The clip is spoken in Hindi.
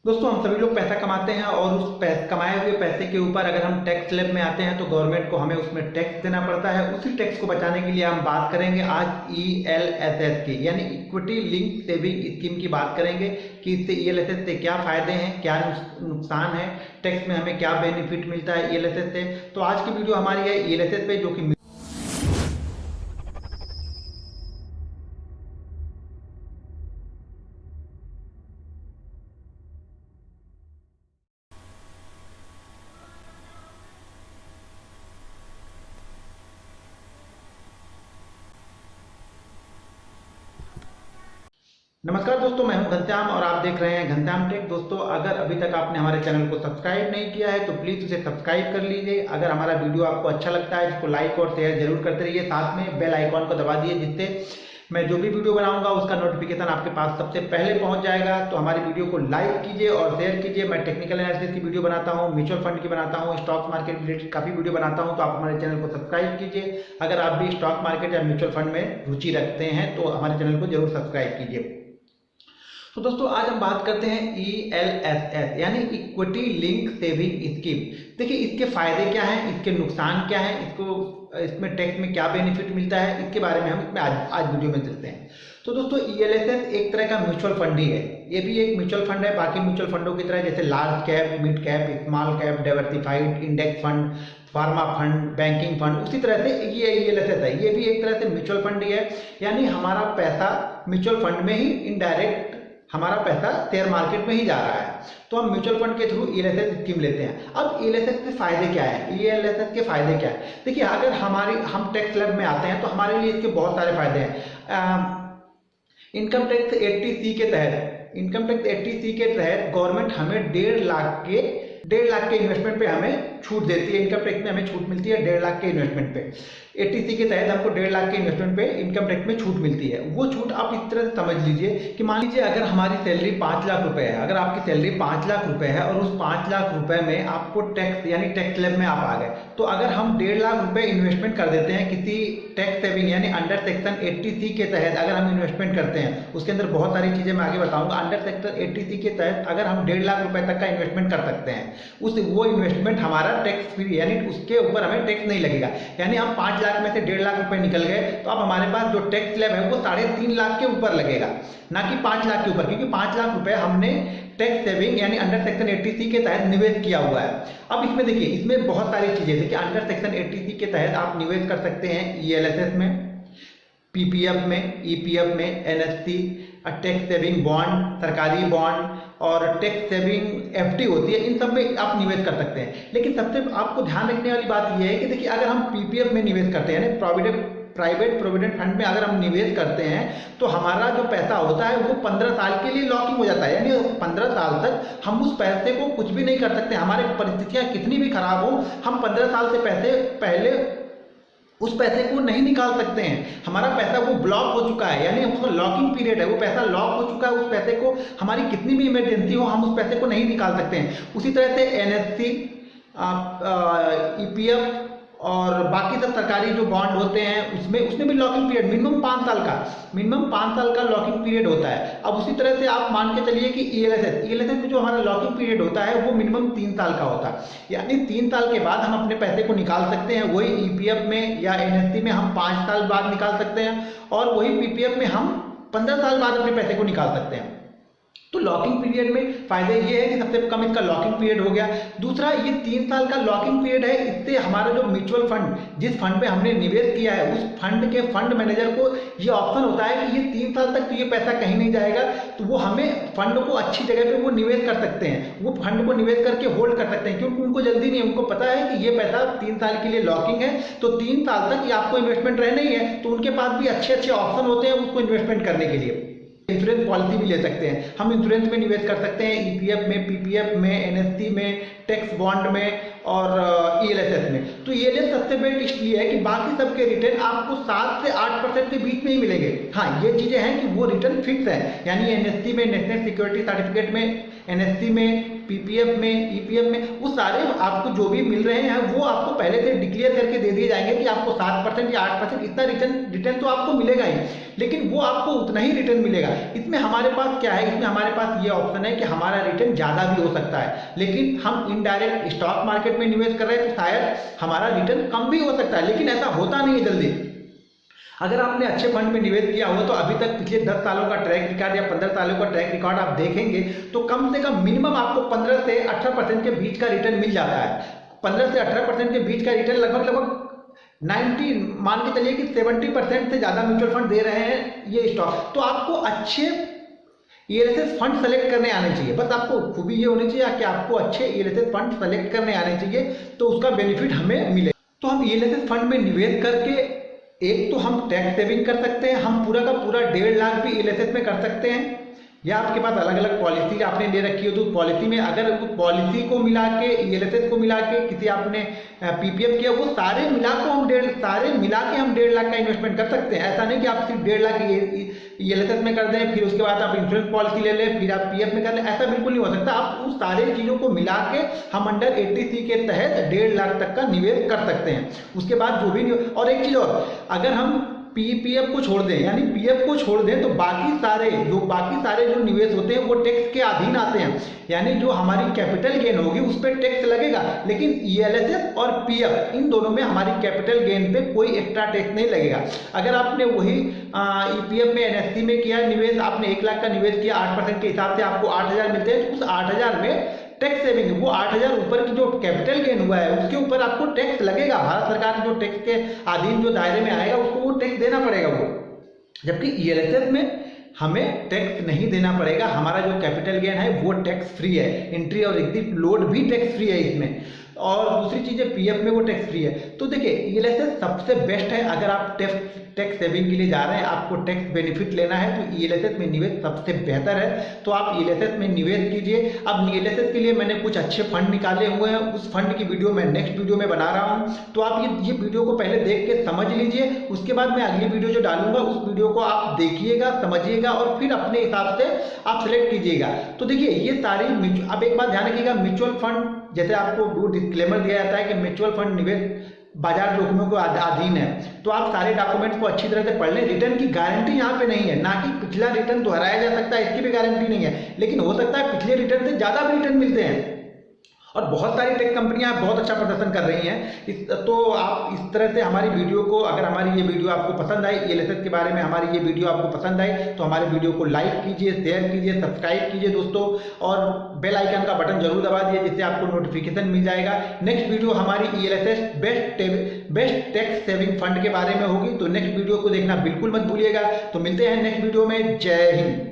दोस्तों हम सभी लोग पैसा कमाते हैं और उस कमाए हुए पैसे के ऊपर अगर हम टैक्स स्लैब में आते हैं तो गवर्नमेंट को हमें उसमें टैक्स देना पड़ता है। उसी टैक्स को बचाने के लिए हम बात करेंगे आज ईएलएसएस की, यानी इक्विटी लिंक सेविंग स्कीम की बात करेंगे कि इससे ईएलएसएस से क्या फायदे हैं, क्या नुकसान है, टैक्स में हमें क्या बेनिफिट मिलता है ईएलएसएस से। तो आज की वीडियो हमारी है ईएलएसएस पे, जो कि नमस्कार दोस्तों, मैं हूं घनश्याम और आप देख रहे हैं घनश्याम टेक। दोस्तों अगर अभी तक आपने हमारे चैनल को सब्सक्राइब नहीं किया है तो प्लीज़ उसे सब्सक्राइब कर लीजिए। अगर हमारा वीडियो आपको अच्छा लगता है इसको लाइक और शेयर जरूर करते रहिए, साथ में बेल आइकॉन को दबा दिए जिससे मैं जो भी वीडियो बनाऊंगा उसका नोटिफिकेशन आपके पास सबसे पहले पहुंच जाएगा। तो हमारी वीडियो को लाइक कीजिए और शेयर कीजिए। मैं टेक्निकल एनालिसिस की वीडियो बनाता हूं, म्यूचुअल फंड की बनाता हूं, स्टॉक मार्केट रिलेटेड काफ़ी वीडियो बनाता हूं, तो आप हमारे चैनल को सब्सक्राइब कीजिए। अगर आप भी स्टॉक मार्केट या म्यूचुअल फंड में रुचि रखते हैं तो हमारे चैनल को जरूर सब्सक्राइब कीजिए। तो दोस्तों आज हम बात करते हैं ईएलएसएस यानी इक्विटी लिंक सेविंग स्कीम। देखिए इसके फायदे क्या हैं, इसके नुकसान क्या हैं, इसमें टैक्स में क्या बेनिफिट मिलता है, इसके बारे में हम इसमें आज वीडियो में चलते हैं। तो दोस्तों ईएलएसएस एक तरह का म्यूचुअल फंड ही है। ये भी एक म्यूचुअल फंड है, बाकी म्यूचुअल फंडों की तरह जैसे large cap, mid cap, small cap, diversified index fund, pharma fund, banking fund, उसी तरह से ये ईएलएसएस है। ये भी एक तरह से म्यूचुअल फंड ही है, यानी हमारा पैसा म्यूचुअल फंड में ही इनडायरेक्ट हमारा पैसा शेयर मार्केट में ही जा रहा है। तो हम म्यूचुअल फंड के थ्रू ईएलएसएस स्कीम लेते हैं। अब ईएलएसएस के फायदे क्या है, ईएलएसएस के फायदे क्या है? देखिए अगर हम टैक्स स्लैब में आते हैं तो हमारे लिए इसके बहुत सारे फायदे हैं। इनकम टैक्स 80C के तहत गवर्नमेंट हमें 1.5 लाख के इन्वेस्टमेंट पे हमें छूट देती है। इनकम टैक्स में हमें छूट मिलती है 1.5 लाख के इन्वेस्टमेंट पे। 80C के तहत हमको 1.5 लाख के इन्वेस्टमेंट पे इनकम टैक्स में छूट मिलती है। वो छूट आप इस तरह से समझ लीजिए कि मान लीजिए अगर हमारी सैलरी 5 लाख रुपए है, अगर आपकी सैलरी 5 लाख रुपए है और उस 5 लाख रुपए में आपको टैक्स यानी टैक्स स्लैब में आप आ गए, तो अगर हम 1.5 लाख रुपए इन्वेस्टमेंट कर देते हैं किसी टैक्स सेविंग यानी अंडर सेक्शन 80C के तहत अगर हम इन्वेस्टमेंट करते हैं, उसके अंदर बहुत सारी चीजें मैं आगे बताऊंगा। अंडर सेक्शन 80C के तहत अगर हम 1.5 लाख रुपए तक का इन्वेस्टमेंट कर सकते हैं, वो इन्वेस्टमेंट हमारा टैक्स फ्री यानी उसके ऊपर हमें टैक्स नहीं लगेगा। यानी हम 5 लाख में से 1.5 लाख रुपए निकल गए तो अब हमारे पास जो टैक्स स्लैब है वो 3.5 लाख के ऊपर लगेगा, ना कि 5 लाख के ऊपर, क्योंकि 5 लाख रुपए हमने टैक्स सेविंग यानी अंडर सेक्शन 80C के तहत निवेश किया हुआ है। अब इसमें देखिए इसमें बहुत सारी चीजें, देखिए अंडर सेक्शन 80C के तहत आप निवेश कर सकते हैं ईएलएसएस में, पीपीएफ में, ईपीएफ में, एनएससी, टैक्स सेविंग बॉन्ड, सरकारी बॉन्ड और टैक्स सेविंग एफडी होती है, इन सब में आप निवेश कर सकते हैं। लेकिन सबसे आपको ध्यान रखने वाली बात यह है कि देखिए अगर हम पीपीएफ में निवेश करते हैं यानी प्राइवेट प्रोविडेंट फंड में अगर हम निवेश करते हैं तो हमारा जो पैसा होता है वो 15 साल के लिए लॉकिंग हो जाता है। यानी 15 साल तक हम उस पैसे को कुछ भी नहीं कर सकते। हमारे परिस्थितियां कितनी भी खराब हो, हम 15 साल से पहले उस पैसे को नहीं निकाल सकते हैं। हमारा पैसा वो ब्लॉक हो चुका है, यानी उसका लॉकिंग पीरियड है, वो पैसा लॉक हो चुका है। उस पैसे को हमारी कितनी भी इमरजेंसी हो हम उस पैसे को नहीं निकाल सकते हैं। उसी तरह से एनएससी, ईपीएफ और बाकी सब सरकारी जो बॉन्ड होते हैं उसमें भी लॉकिंग पीरियड मिनिमम 5 साल का लॉकिंग पीरियड होता है। अब उसी तरह से आप मान के चलिए कि ईएलएसएस में जो हमारा लॉकिंग पीरियड होता है वो मिनिमम 3 साल का होता है, यानी 3 साल के बाद हम अपने पैसे को निकाल सकते हैं। वही ईपीएफ में या एनएससी में हम 5 साल बाद निकाल सकते हैं और वही पीपीएफ में हम 15 साल बाद अपने पैसे को निकाल सकते हैं। तो लॉकिंग पीरियड में फायदे ये है कि सबसे कम इसका लॉकिंग पीरियड हो गया। दूसरा, ये 3 साल का लॉकिंग पीरियड है, इससे हमारा जो म्यूचुअल फंड जिस फंड में हमने निवेश किया है उस फंड के फंड मैनेजर को ये ऑप्शन होता है कि ये 3 साल तक तो ये पैसा कहीं नहीं जाएगा, तो वो हमें फंड को अच्छी जगह पे वो निवेश कर सकते हैं, वो फंड को निवेश करके होल्ड कर सकते हैं, क्योंकि उनको जल्दी नहीं, उनको पता है कि ये पैसा 3 साल के लिए लॉकिंग है, तो 3 साल तक ये आपको इन्वेस्टमेंट रहना ही है। तो उनके पास भी अच्छे अच्छे ऑप्शन होते हैं उसको इन्वेस्टमेंट करने के लिए। इंश्योरेंस पॉलिसी भी ले सकते हैं, हम इंश्योरेंस में निवेश कर सकते हैं ईपीएफ में, पीपीएफ में, एनएससी में, टैक्स बॉन्ड में और ईएलएसएस में। तो ईएलएस सबसे बेस्ट इसलिए है कि बाकी सबके रिटर्न आपको 7 से 8% के बीच में ही मिलेंगे। हाँ, ये चीज़ें हैं कि वो रिटर्न फिक्स है, यानी एनएससी में, नेशनल सिक्योरिटी सर्टिफिकेट में, एनएससी में, पीपीएफ में, ईपीएफ में, वो सारे आपको जो भी मिल रहे हैं वो आपको पहले से डिक्लेयर करके दे दिए जाएंगे कि आपको 7% या 8% इतना रिटर्न तो आपको मिलेगा ही, लेकिन वो आपको उतना ही रिटर्न मिलेगा। इसमें हमारे पास क्या है, इसमें हमारे पास ये ऑप्शन है कि हमारा रिटर्न ज़्यादा भी हो सकता है, लेकिन हम इनडायरेक्ट स्टॉक मार्केट में निवेश कर रहे हैं तो शायद हमारा रिटर्न कम भी हो सकता है, लेकिन ऐसा होता नहीं है जल्दी। अगर आपने अच्छे फंड में निवेश किया हो तो अभी तक पिछले 10 सालों का ट्रैक रिकॉर्ड या 15 सालों का ट्रैक रिकॉर्ड आप देखेंगे तो कम से कम मिनिमम आपको 15 से 18% के बीच का रिटर्न मिल जाता है। 15 से 18% के बीच का रिटर्न लगभग 90, मान के चलिए कि 70% से ज़्यादा म्यूचुअल फंड दे रहे हैं ये स्टॉक। तो आपको अच्छे ईएलएसएस फंड सेलेक्ट करने आने चाहिए, बस आपको खूबी ये होनी चाहिए कि आपको अच्छे ईएलएसएस फंड सेलेक्ट करने आने चाहिए, तो उसका बेनिफिट हमें मिले। तो हम ईएलएसएस फंड में निवेश करके एक तो हम टैक्स सेविंग कर सकते हैं, हम पूरा का पूरा 1.5 लाख भी ईएलएसएस में कर सकते हैं, या आपके पास अलग अलग पॉलिसी आपने ले रखी हो तो पॉलिसी में अगर पॉलिसी को मिला के, ईएलएसएस को मिला के, किसी आपने पीपीएफ किया, वो सारे मिला के हम 1.5 लाख का इन्वेस्टमेंट कर सकते हैं। ऐसा नहीं कि आप सिर्फ 1.5 लाख ईएलएसएस में कर दें, फिर उसके बाद आप इंश्योरेंस पॉलिसी ले लें, फिर आप पीएफ में कर लें, ऐसा बिल्कुल नहीं हो सकता। आप उस सारे चीज़ों को मिला के हम अंडर 80C के तहत 1.5 लाख तक का निवेश कर सकते हैं। उसके बाद जो भी, और एक चीज़ और, अगर हम पीपीएफ को छोड़ दें, यानी पीएफ को छोड़ दें, तो बाकी सारे जो निवेश होते हैं वो टैक्स के अधीन आते हैं, यानी जो हमारी कैपिटल गेन होगी उस पर टैक्स लगेगा, लेकिन ईएलएसएस और पीएफ इन दोनों में हमारी कैपिटल गेन पे कोई एक्स्ट्रा टैक्स नहीं लगेगा। अगर आपने वही ईपीएफ में, एनएससी में किया निवेश, आपने 1 लाख का निवेश किया, 8% के हिसाब से आपको 8,000 मिलते हैं, तो उस 8,000 में टैक्स सेविंग, वो 8,000 ऊपर की जो कैपिटल गेन हुआ है उसके ऊपर आपको टैक्स लगेगा। भारत सरकार के जो टैक्स के अधीन जो दायरे में आएगा उसको वो टैक्स देना पड़ेगा वो, जबकि ईएलएसएस में हमें टैक्स नहीं देना पड़ेगा। हमारा जो कैपिटल गेन है वो टैक्स फ्री है, एंट्री और एग्जिट लोड भी टैक्स फ्री है इसमें, और दूसरी चीज़ है पीएफ में वो टैक्स फ्री है। तो देखिए ईएलएसएस सबसे बेस्ट है। अगर आप टैक्स सेविंग के लिए जा रहे हैं, आपको टैक्स बेनिफिट लेना है, तो ईएलएसएस में निवेश सबसे बेहतर है, तो आप ईएलएसएस में निवेश कीजिए। अब ईएलएसएस के लिए मैंने कुछ अच्छे फंड निकाले हुए हैं, उस फंड की वीडियो मैं नेक्स्ट वीडियो में बना रहा हूं, तो आप ये वीडियो को पहले देख के समझ लीजिए, उसके बाद मैं अगली वीडियो जो डालूंगा उस वीडियो को आप देखिएगा, समझिएगा और फिर अपने हिसाब से आप सेलेक्ट कीजिएगा। तो देखिए ये सारी, अब एक बात ध्यान रखिएगा, म्यूचुअल फंड जैसे आपको डिस्क्लेमर दिया जाता है कि म्यूचुअल फंड निवेश बाजार जोखिमों को अधीन है, तो आप सारे डॉक्यूमेंट्स को अच्छी तरह से पढ़ लें। रिटर्न की गारंटी यहाँ पे नहीं है, ना कि पिछला रिटर्न दोहराया जा सकता है, इसकी भी गारंटी नहीं है, लेकिन हो सकता है पिछले रिटर्न से ज़्यादा भी रिटर्न मिलते हैं, और बहुत सारी टेक कंपनियां बहुत अच्छा प्रदर्शन कर रही हैं। तो आप इस तरह से हमारी वीडियो को, अगर हमारी ये वीडियो आपको पसंद आई, ईएलएसएस के बारे में हमारी ये वीडियो आपको पसंद आई, तो हमारे वीडियो को लाइक कीजिए, शेयर कीजिए, सब्सक्राइब कीजिए दोस्तों, और बेल आइकन का बटन जरूर दबा दीजिए, जिससे आपको नोटिफिकेशन मिल जाएगा। नेक्स्ट वीडियो हमारी ELSS best tax saving fund के बारे में होगी, तो नेक्स्ट वीडियो को देखना बिल्कुल मत भूलिएगा। तो मिलते हैं नेक्स्ट वीडियो में। जय हिंद।